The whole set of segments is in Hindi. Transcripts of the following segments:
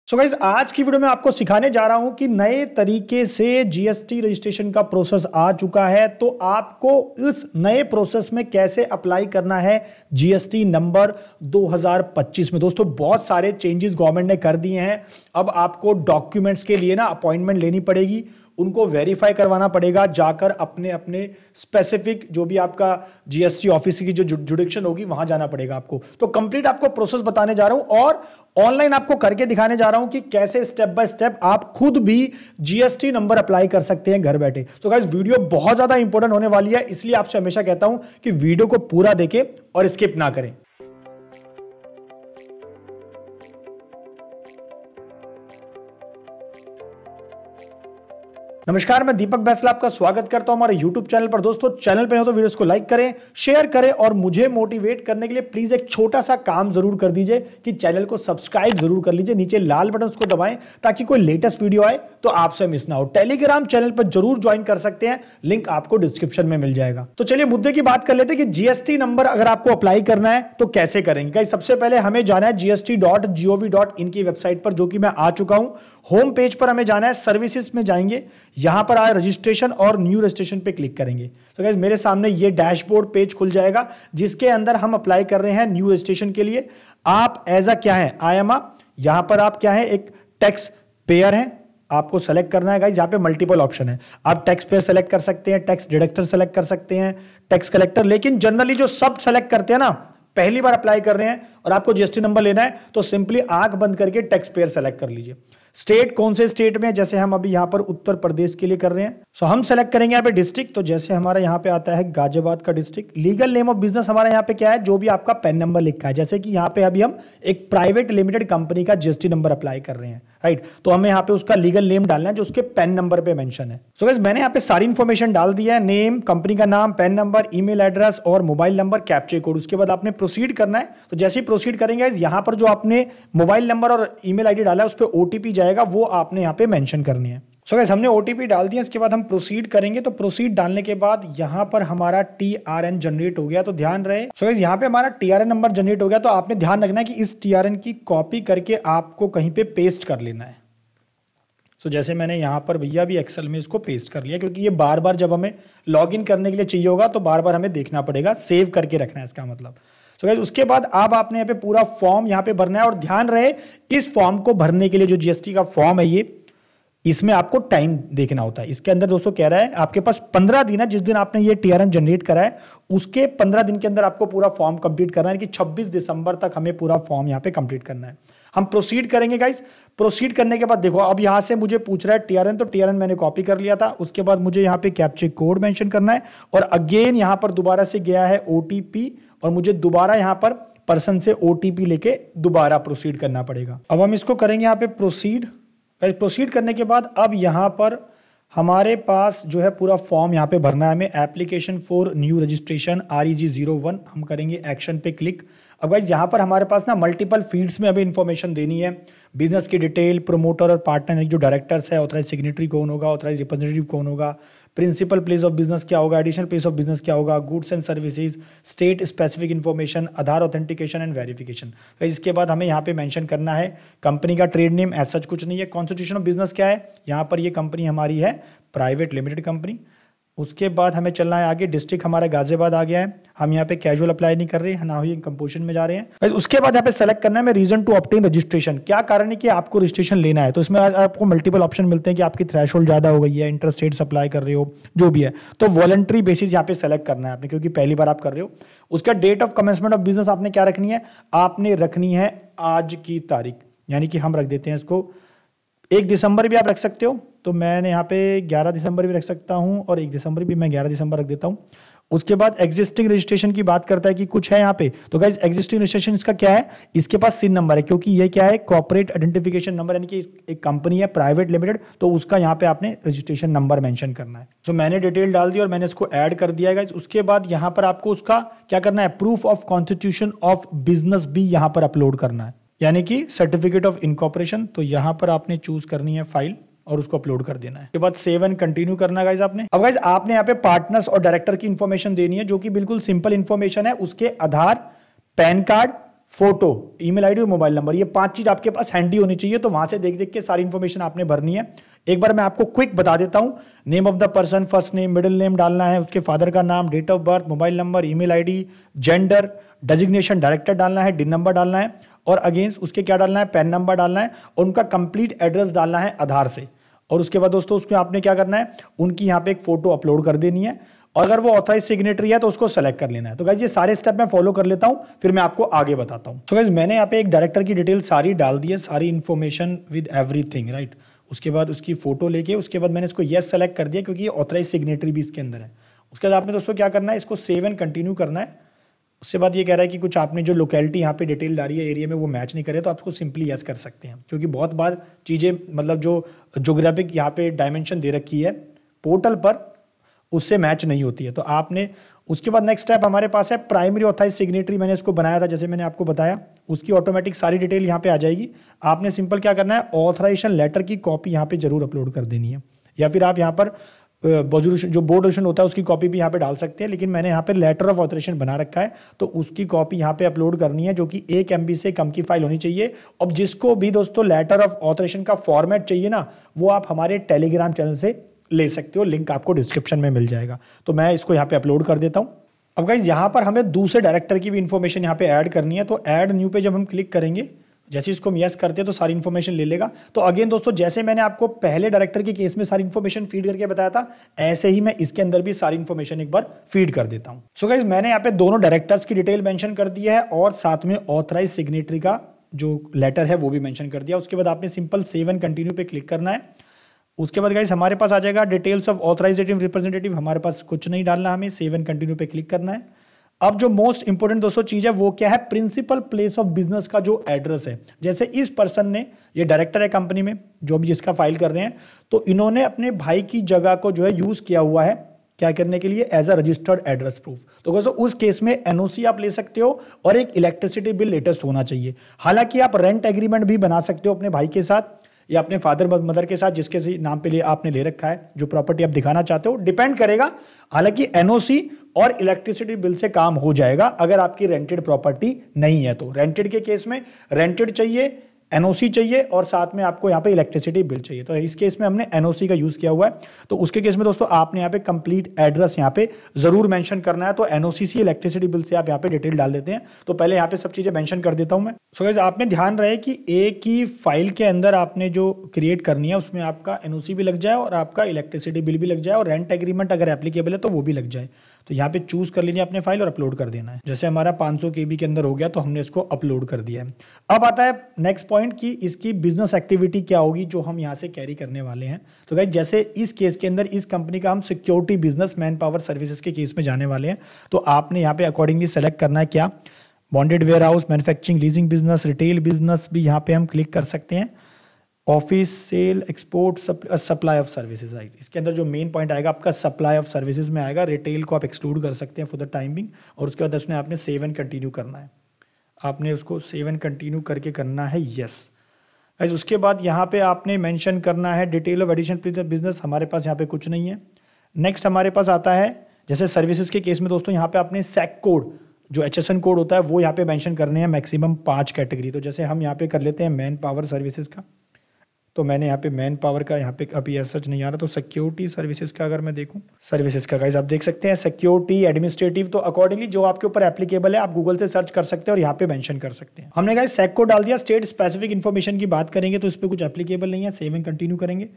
सो गाइस, आज की वीडियो में आपको सिखाने जा रहा हूं कि नए तरीके से जीएसटी रजिस्ट्रेशन का प्रोसेस आ चुका है। तो आपको इस नए प्रोसेस में कैसे अप्लाई करना है जीएसटी नंबर 2025 में। दोस्तों, बहुत सारे चेंजेस गवर्नमेंट ने कर दिए हैं। अब आपको डॉक्यूमेंट्स के लिए ना अपॉइंटमेंट लेनी पड़ेगी, उनको वेरीफाई करवाना पड़ेगा, जाकर अपने अपने स्पेसिफिक जो भी आपका जीएसटी ऑफिस की जो जुडिक्शन होगी वहां जाना पड़ेगा आपको। तो कंप्लीट आपको प्रोसेस बताने जा रहा हूं और ऑनलाइन आपको करके दिखाने जा रहा हूं कि कैसे स्टेप बाय स्टेप आप खुद भी जीएसटी नंबर अप्लाई कर सकते हैं घर बैठे। तो गाइस, वीडियो बहुत ज्यादा इंपॉर्टेंट होने वाली है, इसलिए आपसे हमेशा कहता हूं कि वीडियो को पूरा देखें और स्किप ना करें। नमस्कार, मैं दीपक बैसला आपका स्वागत करता हूं हमारे YouTube चैनल पर। दोस्तों, चैनल पर हो तो वीडियोस को लाइक करें, शेयर करें और मुझे मोटिवेट करने के लिए प्लीज एक छोटा सा काम जरूर कर दीजिए कि चैनल को सब्सक्राइब जरूर कर लीजिए। नीचे लाल बटन उसको दबाएं ताकि कोई लेटेस्ट वीडियो आए तो आपसे मिस ना हो। टेलीग्राम चैनल पर जरूर ज्वाइन कर सकते हैं, लिंक आपको डिस्क्रिप्शन में मिल जाएगा। तो चलिए मुद्दे की बात कर लेते हैं कि जीएसटी नंबर अगर आपको अप्लाई करना है तो कैसे करेंगे। सबसे पहले हमें जाना है gst.gov.in की वेबसाइट पर, जो कि मैं आ चुका हूं। होम पेज पर हमें जाना है, सर्विसेज में जाएंगे, यहां पर आए रजिस्ट्रेशन और न्यू रजिस्ट्रेशन पे क्लिक करेंगे। तो गाइस, मेरे सामने ये डैशबोर्ड पेज खुल जाएगा जिसके अंदर हम अप्लाई कर रहे हैं न्यू रजिस्ट्रेशन के लिए। आप एज अ क्या है, आई एम यहां पर आप क्या है, एक टैक्स पेयर है, आपको सेलेक्ट करना है। गाइस, यहाँ पे मल्टीपल ऑप्शन है, आप टैक्स पेयर सेलेक्ट कर सकते हैं, टैक्स डिडक्टर सेलेक्ट कर सकते हैं, टैक्स कलेक्टर। लेकिन जनरली जो सब सेलेक्ट करते हैं ना, पहली बार अप्लाई कर रहे हैं और आपको जीएसटी नंबर लेना है तो सिंपली आंख बंद करके टैक्स पेयर सेलेक्ट कर लीजिए। स्टेट कौन से स्टेट में है, जैसे हम अभी यहां पर उत्तर प्रदेश के लिए कर रहे हैं। सो हम सेलेक्ट करेंगे यहाँ पे डिस्ट्रिक्ट। तो जैसे हमारा यहाँ पे आता है गाजियाबाद का district. Legal name of business हमारा यहाँ पे क्या है, जो भी आपका पैन नंबर लिखा है। जैसे कि यहाँ पे अभी हम एक प्राइवेट लिमिटेड कंपनी का जीएसटी नंबर अप्लाई कर रहे हैं, राइट। तो हमें यहाँ पे उसका लीगल नेम डालना है जो उसके पैन नंबर पे मेंशन है। सो गाइस, मैंने यहाँ पे सारी इंफॉर्मेशन डाल दी है, नेम, कंपनी का नाम, पैन नंबर, ईमेल एड्रेस और मोबाइल नंबर, कैप्चा कोड। उसके बाद आपने प्रोसीड करना है। तो जैसे ही प्रोसीड करेंगे, यहाँ पर जो आपने मोबाइल नंबर और ईमेल आईडी डाला है उस पर ओटीपी जाएगा, वो आपने यहाँ पे मेंशन करनी है। सो गाइस, हमने ओटीपी डाल दिया, इसके बाद हम प्रोसीड करेंगे। तो प्रोसीड डालने के बाद यहाँ पर हमारा टीआरएन जनरेट हो गया। तो ध्यान रहे, सो गाइस, यहाँ पे हमारा टीआरएन नंबर जनरेट हो गया। तो आपने ध्यान रखना है कि इस टीआरएन की कॉपी करके आपको कहीं पे पेस्ट कर लेना है। तो जैसे मैंने यहाँ पर भैया भी एक्सेल में इसको पेस्ट कर लिया, क्योंकि ये बार बार जब हमें लॉगिन करने के लिए चाहिए होगा तो बार बार हमें देखना पड़ेगा, सेव करके रखना है इसका मतलब। तो गाइस, उसके बाद अब आपने यहाँ पे पूरा फॉर्म यहाँ पे भरना है। और ध्यान रहे, इस फॉर्म को भरने के लिए जो जीएसटी का फॉर्म है ये, इसमें आपको टाइम देखना होता है। इसके अंदर दोस्तों कह रहा है आपके पास 15 दिन है, जिस दिन आपने ये टीआरएन जनरेट करा है उसके 15 दिन के अंदर आपको पूरा फॉर्म कंप्लीट करना है कि 26 दिसंबर तक हमें पूरा फॉर्म यहाँ पे कंप्लीट करना है। हम प्रोसीड करेंगे गाइस। प्रोसीड करने के बाद देखो, अब यहां से मुझे पूछ रहा है टीआरएन, तो टीआरएन मैंने कॉपी कर लिया था। उसके बाद मुझे यहाँ पे कैप्चा कोड मेंशन करना है और अगेन यहाँ पर दोबारा से गया है ओटीपी, और मुझे दोबारा यहाँ पर पर्सन से ओटीपी लेके दोबारा प्रोसीड करना पड़ेगा। अब हम इसको करेंगे यहाँ पे प्रोसीड। प्रोसीड करने के बाद अब यहाँ पर हमारे पास जो है पूरा फॉर्म यहाँ पे भरना है हमें। Application for new registration REG01, हम करेंगे एक्शन पे क्लिक। अब गाइस, यहाँ पर हमारे पास ना मल्टीपल फील्ड्स में हमें इंफॉर्मेशन देनी है। बिजनेस की डिटेल, प्रोमोटर और पार्टनर जो डायरेक्टर्स है, ऑथराइज सिग्नेटरी कौन होगा, ऑथराइज रिप्रेजेंटेटिव कौन होगा, प्रिंसिपल प्लेस ऑफ बिजनेस क्या होगा, एडिशनल प्लेस ऑफ बिजनेस क्या होगा, goods and services, state specific information, Aadhaar authentication and verification. इसके बाद हमें यहाँ पे मेंशन करना है कंपनी का ट्रेड नेम, ऐसा कुछ नहीं है। कॉन्स्टिट्यूशन ऑफ बिजनेस क्या है, यहाँ पर ये कंपनी हमारी है प्राइवेट लिमिटेड कंपनी। उसके बाद हमें चलना है आगे, डिस्ट्रिक्ट हमारा गाजियाबाद आ गया है। हम यहाँ पे कैजुअल अप्लाई नहीं कर रहे हैं, ना ही कंपोजिशन में जा रहे हैं। उसके बाद यहाँ पे सेलेक्ट करना है मैं रीजन टू ऑब्टेन रजिस्ट्रेशन, क्या कारण है कि आपको रजिस्ट्रेशन लेना है। तो इसमें आपको मल्टीपल ऑप्शन मिलते हैं कि आपकी थ्रेशोल्ड ज्यादा हो गई है, इंटरस्टेट सप्लाई कर रहे हो, जो भी है। तो वॉलंटरी बेसिस यहाँ पे सेलेक्ट करना है आपने, क्योंकि पहली बार आप कर रहे हो। उसका date of commencement of business आपने क्या रखनी है, आपने रखनी है आज की तारीख, यानी कि हम रख देते हैं इसको 1 दिसंबर भी आप रख सकते हो। तो मैंने यहाँ पे 11 दिसंबर भी रख सकता हूँ और 1 दिसंबर भी मैं 11 दिसंबर रख देता हूँ। उसके बाद एग्जिस्टिंग रजिस्ट्रेशन की बात करता है कि कुछ है यहाँ पे। तो गाइस, एग्जिस्टिंग रजिस्ट्रेशन इसका क्या है, इसके पास सिन नंबर है, क्योंकि ये क्या है, कॉर्पोरेट आइडेंटिफिकेशन नंबर, यानी कि एक कंपनी है प्राइवेट लिमिटेड, तो उसका यहाँ पे आपने रजिस्ट्रेशन नंबर मेंशन करना है। तो मैंने डिटेल डाल दी और मैंने इसको ऐड कर दिया है गाइस। उसके बाद यहाँ पर आपको उसका क्या करना है, proof of constitution of business भी यहाँ पर अपलोड करना है, यानी कि सर्टिफिकेट ऑफ इनकॉर्पोरेशन। तो यहाँ पर आपने चूज करनी है फाइल और उसको अपलोड कर देना है। उसके बाद सेव एंड कंटिन्यू करना है गाइस आपने। अब गाइस, आपने यहाँ पे पार्टनर्स और डायरेक्टर की इंफॉर्मेशन देनी है, जो कि बिल्कुल सिंपल इंफॉर्मेशन है। उसके Aadhaar, PAN card, photo, email ID और मोबाइल नंबर, ये 5 चीज आपके पास हैंडी होनी चाहिए। तो वहां से देख देख के सारी इंफॉर्मेशन आपने भरनी है। एक बार मैं आपको क्विक बता देता हूं। Name of the person, first name, middle name डालना है, उसके फादर का नाम, date of birth, mobile number, email ID, gender, designation, director डालना है, डिन नंबर डालना है, और अगेंस्ट उसके क्या डालना है, पैन नंबर डालना है, और उनका कंप्लीट एड्रेस डालना है आधार से। और उसके बाद दोस्तों उसमें आपने क्या करना है, उनकी यहाँ पे एक फोटो अपलोड कर देनी है, और अगर वो ऑथराइज सिग्नेटरी है तो उसको सेलेक्ट कर लेना है। तो गाइज ये सारे स्टेप मैं फॉलो कर लेता हूं, फिर मैं आपको आगे बताता हूं। तो गाइज मैंने यहाँ पे एक डायरेक्टर की डिटेल सारी डाल दी है, सारी इन्फॉर्मेशन विद एवरीथिंग, राइट। उसके बाद उसकी फोटो लेके उसके बाद मैंने इसको येस सेलेक्ट कर दिया, क्योंकि ये ऑथराइज सिग्नेटरी भी इसके अंदर है। उसके बाद आपने दोस्तों क्या करना है, इसको सेव एंड कंटिन्यू करना है। उसके बाद ये कह रहा है कि कुछ आपने जो लोकेलिटी यहाँ पे डिटेल डाली है एरिया में वो मैच नहीं करे, तो आप उसको सिंपली यस कर सकते हैं, क्योंकि बहुत बार चीज़ें मतलब जो ज्योग्राफिक यहाँ पे डायमेंशन दे रखी है पोर्टल पर उससे मैच नहीं होती है। तो आपने उसके बाद नेक्स्ट स्टेप हमारे पास है प्राइमरी ऑथराइज सिग्नेटरी। मैंने इसको बनाया था जैसे मैंने आपको बताया, उसकी ऑटोमेटिक सारी डिटेल यहाँ पे आ जाएगी। आपने सिंपल क्या करना है, ऑथराइजेशन लेटर की कॉपी यहाँ पे जरूर अपलोड कर देनी है, या फिर आप यहाँ पर जो बोर्ड रेजोल्यूशन होता है उसकी कॉपी भी यहाँ पे डाल सकते हैं, लेकिन मैंने यहाँ पे लेटर ऑफ ऑथराइजेशन बना रखा है तो उसकी कॉपी यहाँ पे अपलोड करनी है, जो कि 1 MB से कम की फाइल होनी चाहिए। अब जिसको भी दोस्तों लेटर ऑफ ऑथराइजेशन का फॉर्मेट चाहिए ना, वो आप हमारे टेलीग्राम चैनल से ले सकते हो, लिंक आपको डिस्क्रिप्शन में मिल जाएगा। तो मैं इसको यहाँ पे अपलोड कर देता हूँ। अब गाइज यहाँ पर हमें दूसरे डायरेक्टर की भी इन्फॉर्मेशन यहाँ पे ऐड करनी है। तो ऐड न्यू पे जब हम क्लिक करेंगे, जैसे इसको हम यस करते हैं तो सारी इन्फॉर्मेशन ले लेगा। तो अगेन दोस्तों जैसे मैंने आपको पहले डायरेक्टर के केस में सारी इन्फॉर्मेशन फीड करके बताया था, ऐसे ही मैं इसके अंदर भी सारी इन्फॉर्मेशन एक बार फीड कर देता हूँ। सो गाइज मैंने यहाँ पे दोनों डायरेक्टर्स की डिटेल मेंशन कर दी है, और साथ में ऑथराइज सिग्नेटरी का जो लेटर है वो भी मेंशन कर दिया। उसके बाद आपने सिंपल सेव एंड कंटिन्यू पे क्लिक करना है। उसके बाद गाइस हमारे पास आ जाएगा डिटेल्स ऑफ ऑथराइजेटिव रिप्रेजेंटेटिव, हमारे पास कुछ नहीं डालना, हमें सेव एंड कंटिन्यू पे क्लिक करना है। अब जो मोस्ट इंपोर्टेंट दोस्तों चीज है वो क्या है, प्रिंसिपल प्लेस ऑफ बिजनेस का जो एड्रेस है। जैसे इस पर्सन ने, ये डायरेक्टर है कंपनी में जो भी जिसका फाइल कर रहे हैं, तो इन्होंने अपने भाई की जगह को जो है यूज किया हुआ है क्या करने के लिए, as a registered address proof. तो दोस्तों उस केस में एनओसी आप ले सकते हो, और एक इलेक्ट्रिसिटी बिल लेटेस्ट होना चाहिए। हालांकि आप रेंट एग्रीमेंट भी बना सकते हो अपने भाई के साथ या अपने फादर मदर के साथ, जिसके नाम पे आपने ले रखा है, जो प्रॉपर्टी आप दिखाना चाहते हो, डिपेंड करेगा। हालांकि एनओसी और इलेक्ट्रिसिटी बिल से काम हो जाएगा अगर आपकी रेंटेड प्रॉपर्टी नहीं है। तो रेंटेड के केस में रेंटेड चाहिए, एनओसी चाहिए, और साथ में आपको यहाँ पे इलेक्ट्रिसिटी बिल चाहिए। तो इस केस में हमने एनओसी का यूज किया हुआ है। तो उसके केस में दोस्तों आपने यहाँ पे कंप्लीट एड्रेस यहाँ पे जरूर मेंशन करना है। तो एनओसी से इलेक्ट्रिसिटी बिल से आप यहाँ पे डिटेल डाल देते हैं। तो पहले यहाँ पे सब चीजें मेंशन कर देता हूं मैं। सो गाइस आपने ध्यान रहे कि एक ही फाइल के अंदर आपने जो क्रिएट करनी है उसमें आपका एनओसी भी लग जाए और आपका इलेक्ट्रिसिटी बिल भी लग जाए, और रेंट एग्रीमेंट अगर एप्लीकेबल है तो वो भी लग जाए। तो यहाँ पे चूज कर लीजिए अपने फाइल और अपलोड कर देना है। जैसे हमारा 500 KB के अंदर हो गया तो हमने इसको अपलोड कर दिया है। अब आता है नेक्स्ट पॉइंट कि इसकी बिजनेस एक्टिविटी क्या होगी जो हम यहाँ से कैरी करने वाले हैं। तो गाइस जैसे इस केस के अंदर इस कंपनी का हम security business man power services के केस में जाने वाले हैं। तो आपने यहाँ पे अकॉर्डिंगली सेलेक्ट करना है क्या, bonded warehouse, manufacturing, leasing business, retail business भी यहाँ पे हम क्लिक कर सकते हैं, office, sale, export, supply of services. Right, इसके अंदर जो मेन पॉइंट आएगा आपका सप्लाई ऑफ सर्विसेज में आएगा। रिटेल को आप एक्सक्लूड कर सकते हैं फॉर द टाइमिंग। और उसके बाद उसमें आपने सेव एंड कंटिन्यू करना है। आपने उसको सेव एंड कंटिन्यू करके करना है यस। उसके बाद यहाँ पे आपने मेंशन करना है डिटेल ऑफ एडिशन बिजनेस, हमारे पास यहाँ पे कुछ नहीं है। नेक्स्ट हमारे पास आता है जैसे सर्विसेज के केस में दोस्तों यहाँ पे आपने सेक कोड, जो HSN कोड होता है वो यहाँ पे मेंशन करने हैं, मैक्सिमम 5 कैटेगरी। तो जैसे हम यहाँ पे कर लेते हैं मैन पावर सर्विसेज का, तो मैंने यहाँ पे मैन पावर का यहाँ पे अभी ऐसा नहीं आ रहा। तो सिक्योरिटी सर्विसेज का अगर मैं देखूँ, सर्विसेज का गाइस आप देख सकते हैं सिक्योरिटी, एडमिनिस्ट्रेटिव। तो अकॉर्डिंगली जो आपके ऊपर एप्लीकेबल है आप गूगल से सर्च कर सकते हैं और यहाँ पे मेंशन कर सकते हैं। हमने गाइस सेक कोड डाल दिया। स्टेट स्पेसिफिक इन्फॉर्मेशन की बात करेंगे तो इस पर कुछ एप्लीकेबल नहीं है, सेव एंड कंटिन्यू करेंगे।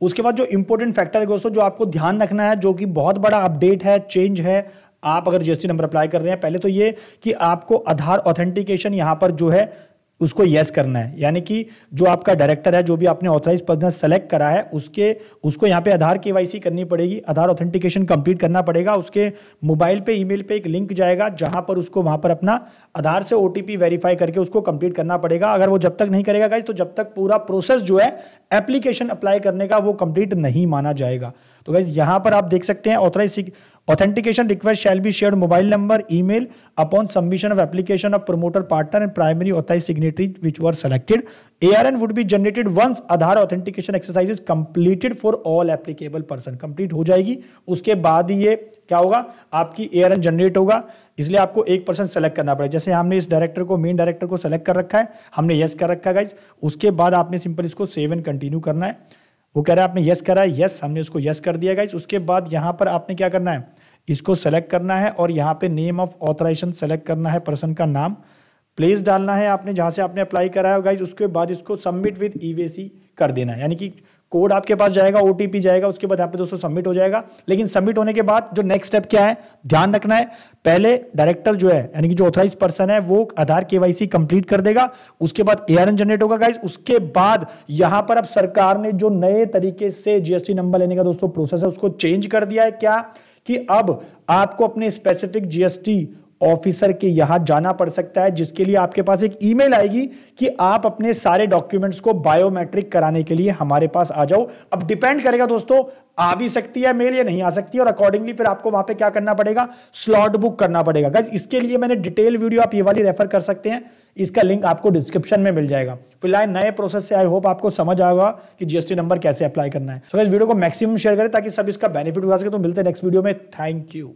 उसके बाद जो इंपॉर्टेंट फैक्टर है दोस्तों जो आपको ध्यान रखना है, जो कि बहुत बड़ा अपडेट है, चेंज है, आप अगर GST नंबर अप्लाई कर रहे हैं, पहले तो ये कि आपको आधार ऑथेंटिकेशन यहाँ पर जो है उसको यस करना है। यानी कि जो आपका डायरेक्टर है, जो भी आपने ऑथराइज पर्सन सेलेक्ट करा है, उसको यहाँ पे आधार KYC करनी पड़ेगी, आधार ऑथेंटिकेशन कंप्लीट करना पड़ेगा। उसके मोबाइल पे, ईमेल पे एक लिंक जाएगा जहां पर उसको वहां पर अपना आधार से OTP वेरीफाई करके उसको कंप्लीट करना पड़ेगा। अगर वो जब तक नहीं करेगा गाइस, तो जब तक पूरा प्रोसेस जो है एप्लीकेशन अप्लाई करने का वो कंप्लीट नहीं माना जाएगा। तो गाइस यहां पर आप देख सकते हैं authorise authentication request shall be shared mobile number, email upon submission of application of promoter partner and primary authorized signatory which were selected. ARN would be generated once Aadhaar authentication exercise is completed for all applicable person. Complete हो जाएगी, उसके बाद ही ये क्या होगा, आपकी ARN जनरेट होगा। इसलिए आपको एक पर्सन सेलेक्ट करना पड़ेगा। जैसे हमने इस डायरेक्टर को, मेन डायरेक्टर को सेलेक्ट कर रखा है, हमने यस कर रखा है गाइज। उसके बाद आपने सिंपल इसको सेव एंड कंटिन्यू करना है। वो कह रहा है आपने यस करा है, यस, हमने उसको यस कर दिया गाइज। उसके बाद यहाँ पर आपने क्या करना है, इसको सेलेक्ट करना है और यहाँ पे नेम ऑफ ऑथराइजेशन सेलेक्ट करना है, पर्सन का नाम, प्लेस डालना है आपने जहाँ से आपने अप्लाई करा है गाइज। उसके बाद इसको सबमिट विद ईवीसी कर देना है, यानी कि कोड आपके पास जाएगा, ओटीपी जाएगा, उसके बाद यहाँ पे दोस्तों सबमिट हो जाएगा। लेकिन सबमिट होने के बाद जो नेक्स्ट स्टेप क्या है, ध्यान रखना है, पहले डायरेक्टर जो है यानी कि जो ऑथराइज पर्सन है वो आधार केवाईसी कंप्लीट कर देगा, उसके बाद एआरएन जनरेट होगा गाइज। उसके बाद यहां पर अब सरकार ने जो नए तरीके से जीएसटी नंबर लेने का दोस्तों प्रोसेस है उसको चेंज कर दिया है। क्या कि अब आपको अपने स्पेसिफिक जीएसटी ऑफिसर के यहां जाना पड़ सकता है, जिसके लिए आपके पास एक ईमेल आएगी कि आप अपने सारे डॉक्यूमेंट्स को बायोमेट्रिक कराने के लिए हमारे पास आ जाओ। अब डिपेंड करेगा दोस्तों, आ भी सकती है मेल या नहीं आ सकती है, और अकॉर्डिंगली फिर आपको वहां पे क्या करना पड़ेगा, स्लॉट बुक करना पड़ेगा गाइस। इसके लिए मैंने डिटेल वीडियो आप ये वाली रेफर कर सकते हैं, इसका लिंक आपको डिस्क्रिप्शन में मिल जाएगा। फिलहाल नए प्रोसेस से आई होप आपको समझ आएगा कि जीएसटी नंबर कैसे अप्लाई करना है। सो गाइस वीडियो को मैक्सिमम शेयर करें ताकि सब इसका बेनिफिट उठा सके। तो मिलते हैं नेक्स्ट वीडियो में, थैंक यू।